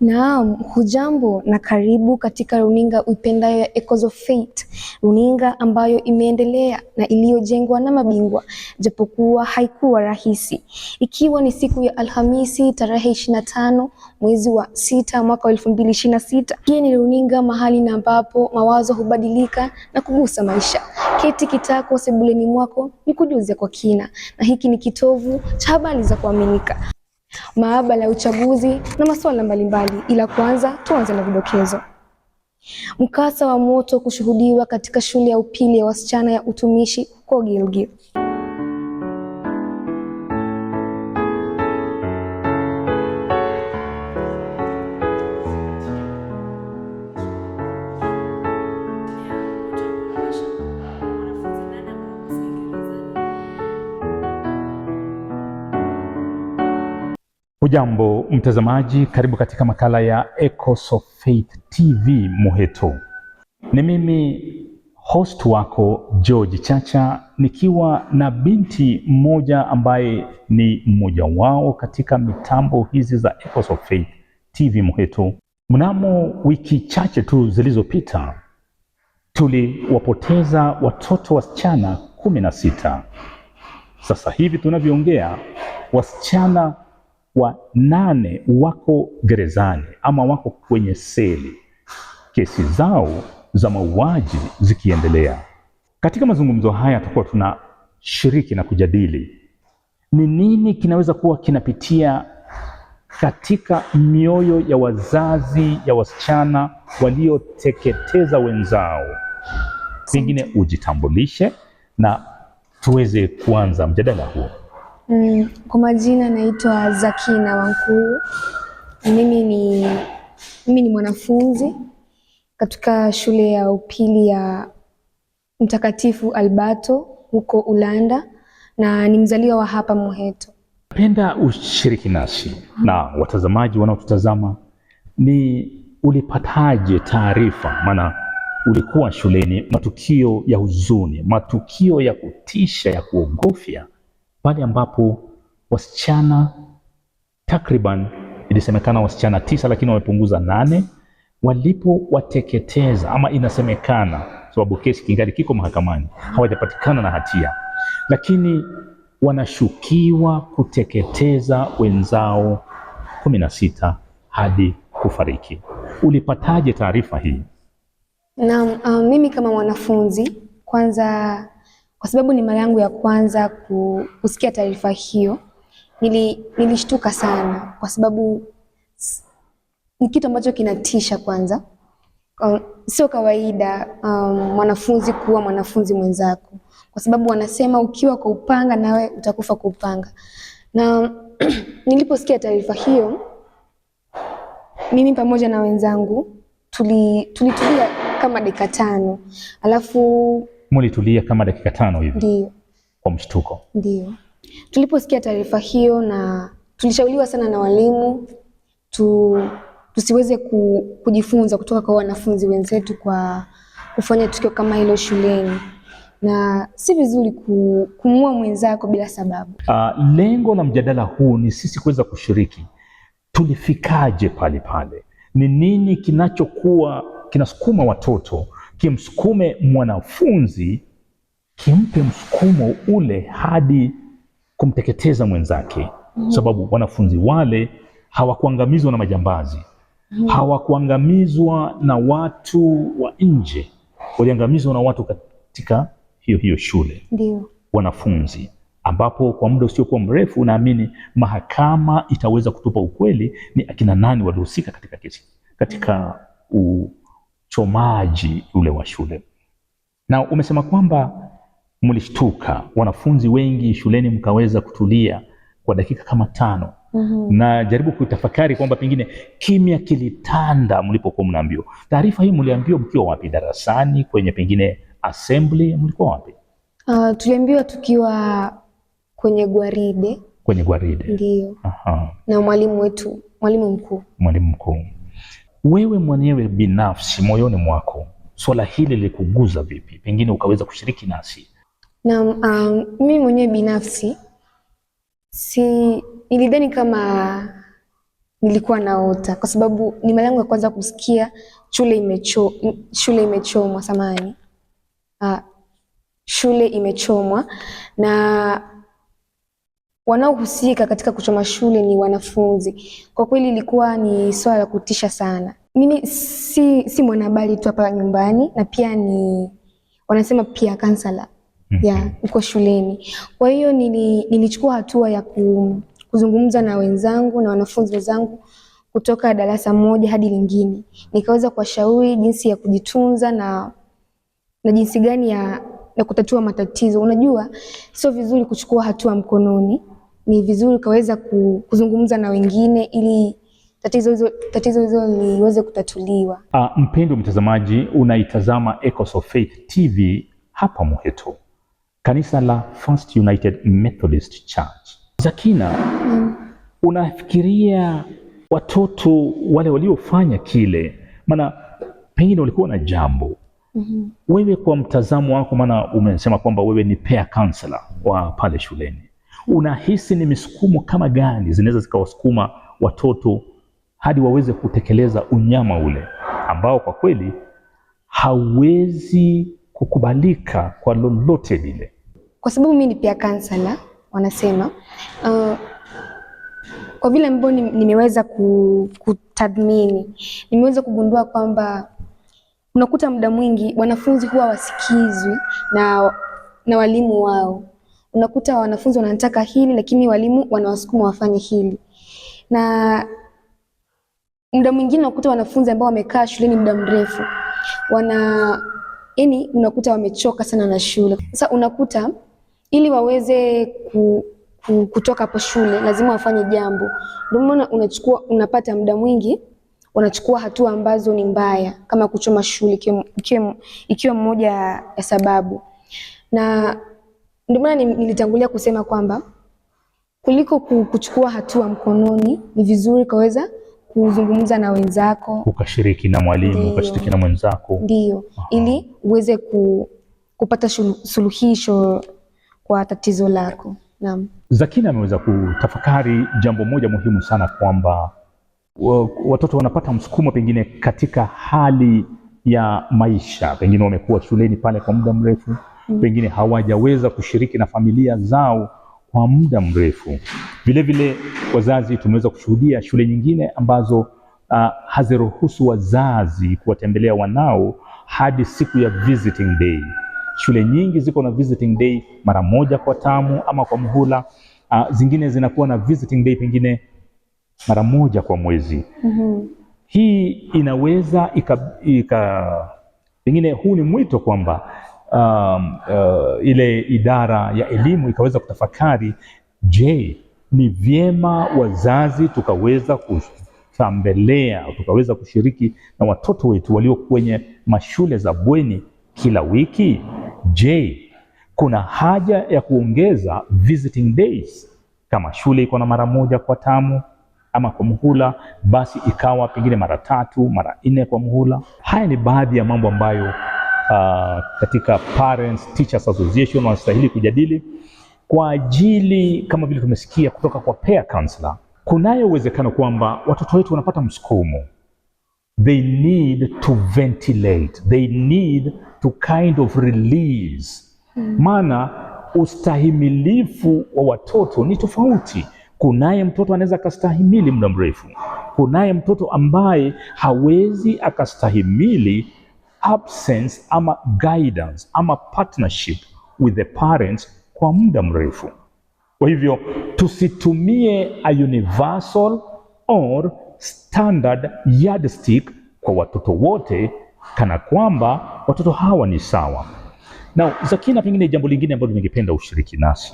Naam, hujambo na karibu katika runinga uipendayo ya Echoes of Fate, runinga ambayo imeendelea na iliyojengwa na mabingwa, japokuwa haikuwa rahisi. Ikiwa ni siku ya Alhamisi tarehe 25 mwezi wa 6 mwaka wa 2026. Hii ni runinga mahali na ambapo mawazo hubadilika na kugusa maisha. Keti kitako sebuleni mwako ni kujuze kwa kina, na hiki ni kitovu cha habari za kuaminika, maabara ya uchaguzi na masuala mbalimbali. Ila kwanza tuanze na vidokezo. Mkasa wa moto kushuhudiwa katika shule ya upili ya wasichana ya utumishi huko Gilgil. Hujambo mtazamaji, karibu katika makala ya Echoes of Fate TV Muheto. Ni mimi host wako George Chacha, nikiwa na binti mmoja ambaye ni mmoja wao katika mitambo hizi za Echoes of Fate TV Muheto. Mnamo wiki chache tu zilizopita tuliwapoteza watoto wasichana 16. Sasa hivi tunavyoongea wasichana wa8 wako gerezani ama wako kwenye seli, kesi zao za mauaji zikiendelea. Katika mazungumzo haya tutakuwa tunashiriki na kujadili ni nini kinaweza kuwa kinapitia katika mioyo ya wazazi ya wasichana walioteketeza wenzao. Pengine ujitambulishe na tuweze kuanza mjadala huo. Kwa majina naitwa Zakina Wankuru. Mimi ni mwanafunzi katika shule ya upili ya Mtakatifu Alberto huko Ulanda, na ni mzaliwa wa hapa Muheto. Napenda ushiriki nasi na watazamaji wanaotutazama, ni ulipataje taarifa? Maana ulikuwa shuleni, matukio ya huzuni, matukio ya kutisha, ya kuogofya, pale ambapo wasichana takriban, ilisemekana wasichana 9 lakini wamepunguza 8, walipowateketeza, ama inasemekana, sababu kesi kingali kiko mahakamani, hawajapatikana na hatia, lakini wanashukiwa kuteketeza wenzao 16 hadi kufariki. Ulipataje taarifa hii? Naam, mimi kama mwanafunzi, kwanza kwa sababu ni mara yangu ya kwanza kusikia taarifa hiyo, nilishtuka sana, kwa sababu ni kitu ambacho kinatisha. Kwanza sio kawaida mwanafunzi kuwa mwanafunzi mwenzako, kwa sababu wanasema ukiwa kwa upanga nawe utakufa kwa upanga. Na niliposikia taarifa hiyo, mimi pamoja na wenzangu tulitulia kama dakika 5. Alafu mulitulia kama dakika 5 hivi? Ndio. Kwa mshtuko? Ndio. Tuliposikia taarifa hiyo, na tulishauriwa sana na walimu tusiweze kujifunza kutoka kwa wanafunzi wenzetu kwa kufanya tukio kama hilo shuleni, na si vizuri kumuua mwenzako bila sababu. Lengo la mjadala huu ni sisi kuweza kushiriki, tulifikaje pale? Ni nini kinachokuwa kinasukuma watoto, kimsukume mwanafunzi, kimpe msukumo ule hadi kumteketeza mwenzake? Sababu wanafunzi wale hawakuangamizwa na majambazi, hawakuangamizwa na watu wa nje, waliangamizwa na watu katika hiyo shule. Ndio. Wanafunzi ambapo kwa muda usiokuwa mrefu naamini mahakama itaweza kutupa ukweli ni akina nani walihusika katika kesi, katika uchomaji ule wa shule. Na umesema kwamba mlishtuka, wanafunzi wengi shuleni, mkaweza kutulia kwa dakika kama 5. Na jaribu kutafakari kwamba pengine kimya kilitanda mlipokuwa mnaambiwa taarifa hii. Mliambiwa mkiwa wapi? Darasani, kwenye pengine assembly, mlikuwa wapi? Tuliambiwa tukiwa kwenye gwaride. Kwenye gwaride? Ndio. Na mwalimu mkuu. Mwalimu mkuu. Wewe mwenyewe binafsi moyoni mwako swala hili lilikuguza vipi? Pengine ukaweza kushiriki nasi. Na mimi mwenyewe binafsi nilidhani kama nilikuwa naota, kwa sababu ni mara yangu ya kwanza kusikia shule imechomwa samani. Shule imechomwa na wanaohusika katika kuchoma shule ni wanafunzi. Kwa kweli ilikuwa ni swala la kutisha sana. Mimi si mwanahabari tu hapa nyumbani, na pia wanasema pia kansala uko shuleni. Kwa hiyo nilichukua hatua ya kuzungumza na wenzangu na wanafunzi wenzangu kutoka darasa moja hadi lingine. Nikaweza kuwashauri jinsi ya kujitunza na jinsi gani ya kutatua matatizo. Unajua, sio vizuri kuchukua hatua mkononi, ni vizuri kaweza kuzungumza na wengine ili tatizo hizo liweze kutatuliwa. Mpendwa mtazamaji, unaitazama Echoes of Faith TV hapa Muheto, kanisa la First United Methodist Church. Zakina, unafikiria watoto wale waliofanya kile, maana pengine walikuwa na jambo wewe kwa mtazamo wako, maana umesema kwamba wewe ni peer counselor wa pale shuleni, unahisi ni misukumo kama gani zinaweza zikawasukuma watoto hadi waweze kutekeleza unyama ule ambao kwa kweli hauwezi kukubalika kwa lolote lile? Kwa sababu mimi ni peer counselor, wanasema kwa vile ambavyo nimeweza kutathmini, nimeweza kugundua kwamba unakuta muda mwingi wanafunzi huwa wasikizwi na walimu wao. Unakuta wanafunzi wanataka hili, lakini walimu wanawasukuma wafanye hili. Na muda mwingine unakuta wanafunzi ambao wamekaa shuleni muda mrefu unakuta wamechoka sana na shule. Sasa unakuta ili waweze kutoka hapo shule lazima wafanye jambo. Ndio maana unapata muda mwingi wanachukua hatua ambazo ni mbaya, kama kuchoma shule ikiwa mmoja ya sababu. Na ndio maana nilitangulia kusema kwamba kuliko kuchukua hatua mkononi, ni vizuri kaweza kuzungumza na wenzako, ukashiriki na mwalimu, ukashiriki na mwenzako, ndio ili uweze kupata suluhisho kwa tatizo lako. Naam. Zakina ameweza kutafakari jambo moja muhimu sana, kwamba watoto wanapata msukumo pengine katika hali ya maisha, pengine wamekuwa shuleni pale kwa muda mrefu, pengine hawajaweza kushiriki na familia zao kwa muda mrefu. Vile vile wazazi tumeweza kushuhudia shule nyingine ambazo haziruhusu wazazi kuwatembelea wanao hadi siku ya visiting day. Shule nyingi ziko na visiting day mara moja kwa tamu ama kwa muhula. Zingine zinakuwa na visiting day pengine mara moja kwa mwezi. Hii inaweza pengine huu ni mwito kwamba ile idara ya elimu ikaweza kutafakari, je, ni vyema wazazi tukaweza kutembelea, tukaweza kushiriki na watoto wetu walio kwenye mashule za bweni kila wiki? Je, kuna haja ya kuongeza visiting days? Kama shule iko na mara moja kwa tamu ama kwa muhula, basi ikawa pengine mara 3, mara 4 kwa muhula. Haya ni baadhi ya mambo ambayo katika Parents Teachers Association wanastahili kujadili kwa ajili, kama vile tumesikia kutoka kwa peer counselor, kunayo uwezekano kwamba watoto wetu wanapata msukumo. They need to ventilate, they need to kind of release. Maana ustahimilifu wa watoto ni tofauti. Kunaye mtoto anaweza akastahimili muda mrefu, kunaye mtoto ambaye hawezi akastahimili absence ama guidance ama partnership with the parents kwa muda mrefu. Kwa hivyo tusitumie a universal or standard yardstick kwa watoto wote, kana kwamba watoto hawa ni sawa. Na Zakina, pengine jambo lingine ambalo ningependa ushiriki nasi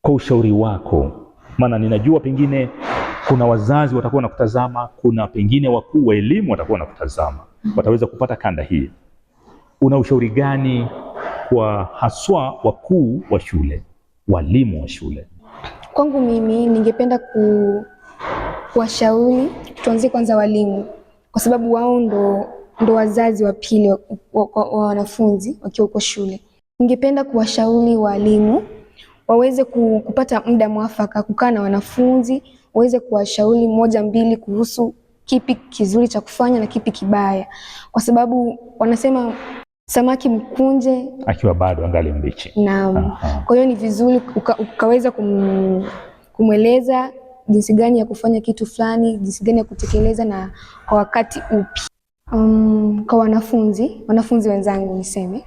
kwa ushauri wako, maana ninajua pengine kuna wazazi watakuwa na kutazama, kuna pengine wakuu wa elimu watakuwa na kutazama, wataweza kupata kanda hii. Una ushauri gani kwa haswa wakuu wa shule, walimu wa shule? Kwangu mimi ningependa kuwashauri, tuanzie kwanza walimu, kwa sababu wao ndo wazazi wa pili wa wanafunzi wakiwa huko shule. Ningependa kuwashauri walimu waweze kupata muda mwafaka kukaa na wanafunzi, uweze kuwashauri moja mbili kuhusu kipi kizuri cha kufanya na kipi kibaya, kwa sababu wanasema samaki mkunje akiwa bado angali mbichi. Naam. Kwa hiyo ni vizuri ukaweza kumweleza jinsi gani ya kufanya kitu fulani, jinsi gani ya kutekeleza na kwa wakati upi. Kwa wanafunzi wenzangu niseme,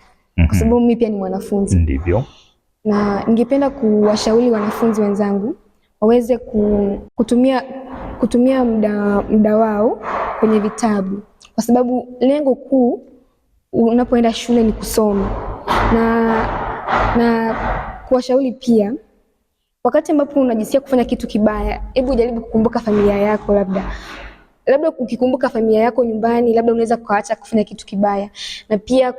kwa sababu mimi pia ni mwanafunzi. Ndivyo. Na ningependa kuwashauri wanafunzi wenzangu waweze kutumia muda wao kwenye vitabu, kwa sababu lengo kuu unapoenda shule ni kusoma. Na kuwashauri pia, wakati ambapo unajisikia kufanya kitu kibaya, hebu jaribu kukumbuka familia yako. Labda ukikumbuka familia yako nyumbani, labda unaweza kuacha kufanya kitu kibaya, na pia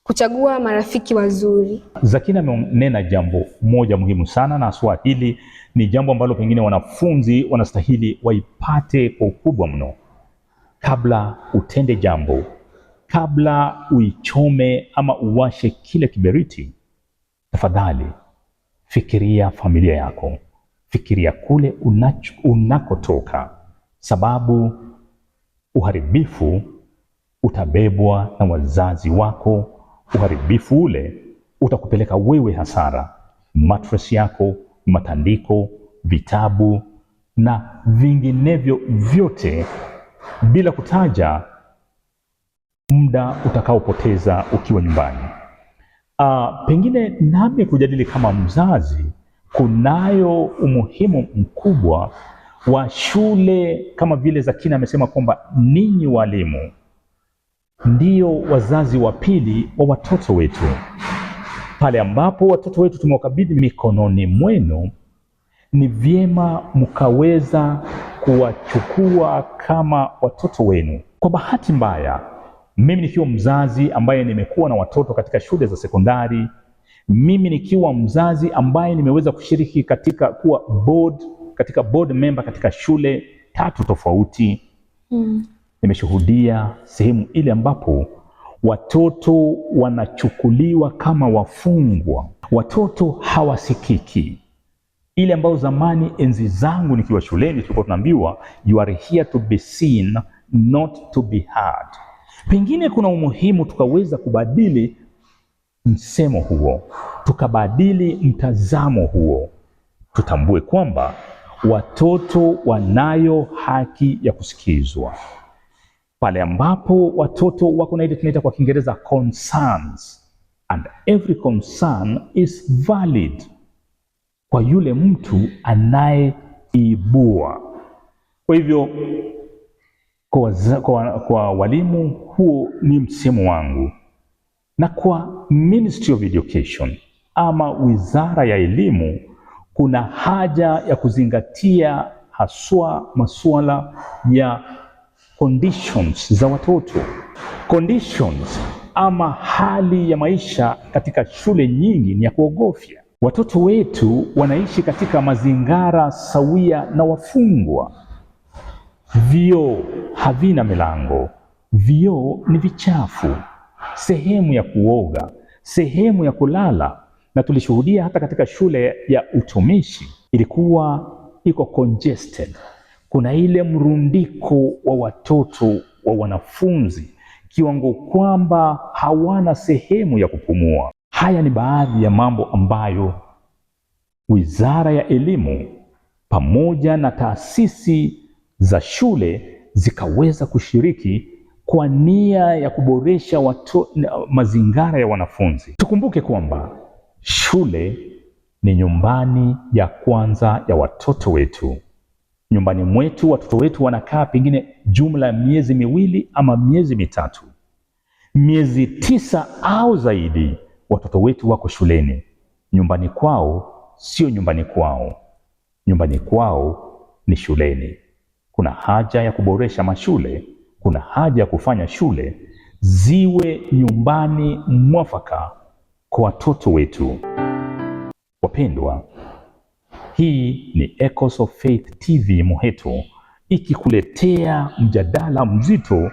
kuchagua marafiki wazuri. Zakina amenena jambo moja muhimu sana, na haswa hili ni jambo ambalo pengine wanafunzi wanastahili waipate kwa ukubwa mno. Kabla utende jambo, kabla uichome ama uwashe kile kiberiti, tafadhali fikiria familia yako, fikiria kule unakotoka, sababu uharibifu utabebwa na wazazi wako. Uharibifu ule utakupeleka wewe hasara. Mattress yako, matandiko, vitabu na vinginevyo vyote, bila kutaja muda utakaopoteza ukiwa nyumbani. Pengine nami kujadili kama mzazi, kunayo umuhimu mkubwa wa shule, kama vile Zakina amesema kwamba ninyi walimu ndio wazazi wa pili wa watoto wetu. Pale ambapo watoto wetu tumewakabidhi mikononi mwenu, ni vyema mkaweza kuwachukua kama watoto wenu. Kwa bahati mbaya, mimi nikiwa mzazi ambaye nimekuwa na watoto katika shule za sekondari, mimi nikiwa mzazi ambaye nimeweza kushiriki katika kuwa board member katika shule 3 tofauti, nimeshuhudia sehemu ile ambapo watoto wanachukuliwa kama wafungwa. Watoto hawasikiki. Ile ambayo zamani enzi zangu nikiwa shuleni tulikuwa tunaambiwa you are here to be seen, not to be heard. Pengine kuna umuhimu tukaweza kubadili msemo huo, tukabadili mtazamo huo. Tutambue kwamba watoto wanayo haki ya kusikizwa. Pale ambapo watoto wako na ile tunaita kwa Kiingereza concerns, and every concern is valid kwa yule mtu anayeibua. Kwa hivyo kwa walimu, huo ni msemo wangu, na kwa Ministry of Education ama Wizara ya Elimu, kuna haja ya kuzingatia haswa masuala ya conditions za watoto. Conditions ama hali ya maisha katika shule nyingi ni ya kuogofya. Watoto wetu wanaishi katika mazingara sawia na wafungwa. Vyoo havina milango, vyoo ni vichafu, sehemu ya kuoga, sehemu ya kulala. Na tulishuhudia hata katika shule ya utumishi ilikuwa iko congested. Kuna ile mrundiko wa watoto wa wanafunzi kiwango kwamba hawana sehemu ya kupumua. Haya ni baadhi ya mambo ambayo Wizara ya Elimu pamoja na taasisi za shule zikaweza kushiriki kwa nia ya kuboresha mazingara ya wanafunzi. Tukumbuke kwamba shule ni nyumbani ya kwanza ya watoto wetu. Nyumbani mwetu watoto wetu wanakaa pengine jumla ya miezi 2 ama miezi 3. Miezi 9 au zaidi watoto wetu wako shuleni. Nyumbani kwao sio nyumbani kwao. Nyumbani kwao ni shuleni. Kuna haja ya kuboresha mashule, kuna haja ya kufanya shule ziwe nyumbani mwafaka kwa watoto wetu. Wapendwa, hii ni Echoes of Faith TV Muheto, ikikuletea mjadala mzito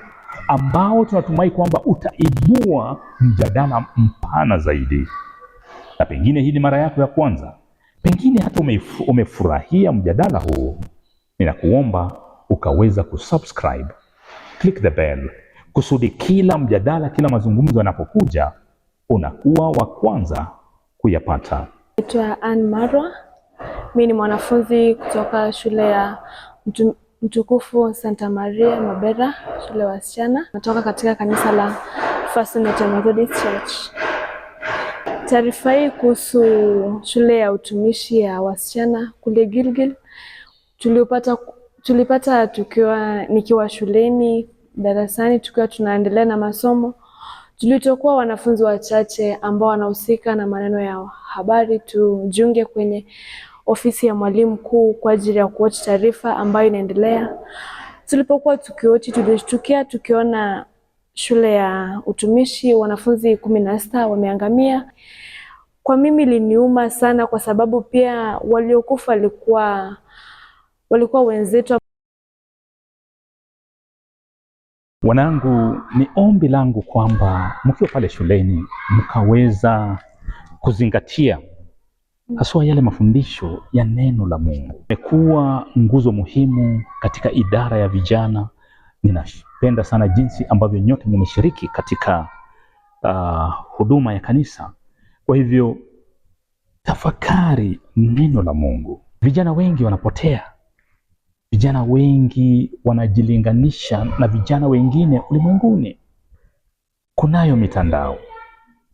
ambao tunatumai kwamba utaibua mjadala mpana zaidi. Na pengine hii ni mara yako ya kwanza, Pengine hata umefurahia mjadala huu. Ninakuomba ukaweza kusubscribe, click the bell, kusudi kila mjadala, kila mazungumzo yanapokuja unakuwa wa kwanza kuyapata. Naitwa Ann Marwa. Mimi ni mwanafunzi kutoka shule ya Mtukufu Santa Maria Mabera, shule ya wasichana. Natoka katika kanisa la First United Methodist Church. Taarifa hii kuhusu shule ya utumishi ya wasichana kule Gilgil tulipata nikiwa shuleni darasani, tukiwa tunaendelea na masomo. Tulitokuwa wanafunzi wachache ambao wanahusika na maneno ya habari tujiunge kwenye ofisi ya mwalimu mkuu kwa ajili ya kuwatch taarifa ambayo inaendelea. Tulipokuwa tukiwatch, tulishtukia tukiona shule ya utumishi wanafunzi 16 wameangamia. Kwa mimi iliniuma sana, kwa sababu pia waliokufa walikuwa wenzetu. Wanangu, ni ombi langu kwamba mkiwa pale shuleni mkaweza kuzingatia haswa yale mafundisho ya neno la Mungu. Imekuwa nguzo muhimu katika idara ya vijana. Ninapenda sana jinsi ambavyo nyote mmeshiriki katika huduma ya kanisa. Kwa hivyo tafakari neno la Mungu. Vijana wengi wanapotea. Vijana wengi wanajilinganisha na vijana wengine ulimwenguni. Kunayo mitandao.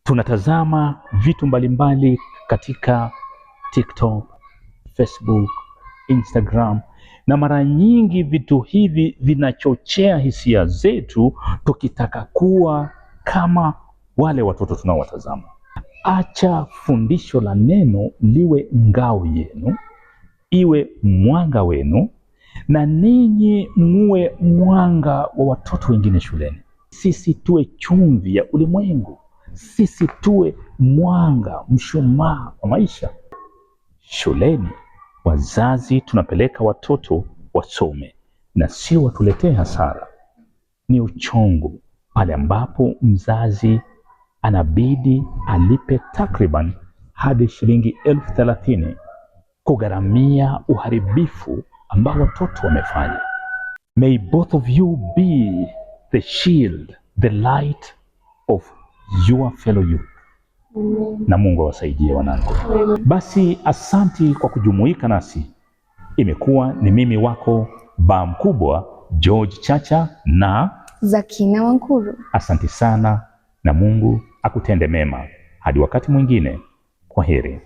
Tunatazama vitu mbalimbali katika TikTok, Facebook, Instagram, na mara nyingi vitu hivi vinachochea hisia zetu tukitaka kuwa kama wale watoto tunaowatazama. Acha fundisho la neno liwe ngao yenu, iwe mwanga wenu, na ninyi muwe mwanga wa watoto wengine shuleni. Sisi tuwe chumvi ya ulimwengu. Sisi tuwe mwanga, mshumaa wa maisha. Shuleni wazazi tunapeleka watoto wasome na sio watuletee hasara. Ni uchungu pale ambapo mzazi anabidi alipe takriban hadi shilingi 30,000 kugharamia uharibifu ambao watoto wamefanya. May both of you be the shield, the light of your fellow youth. Na Mungu awasaidie wanangu. Basi asanti kwa kujumuika nasi. Imekuwa ni mimi wako baa mkubwa George Chacha na Zakina Wankuru. Asanti sana na Mungu akutende mema. Hadi wakati mwingine, kwaheri.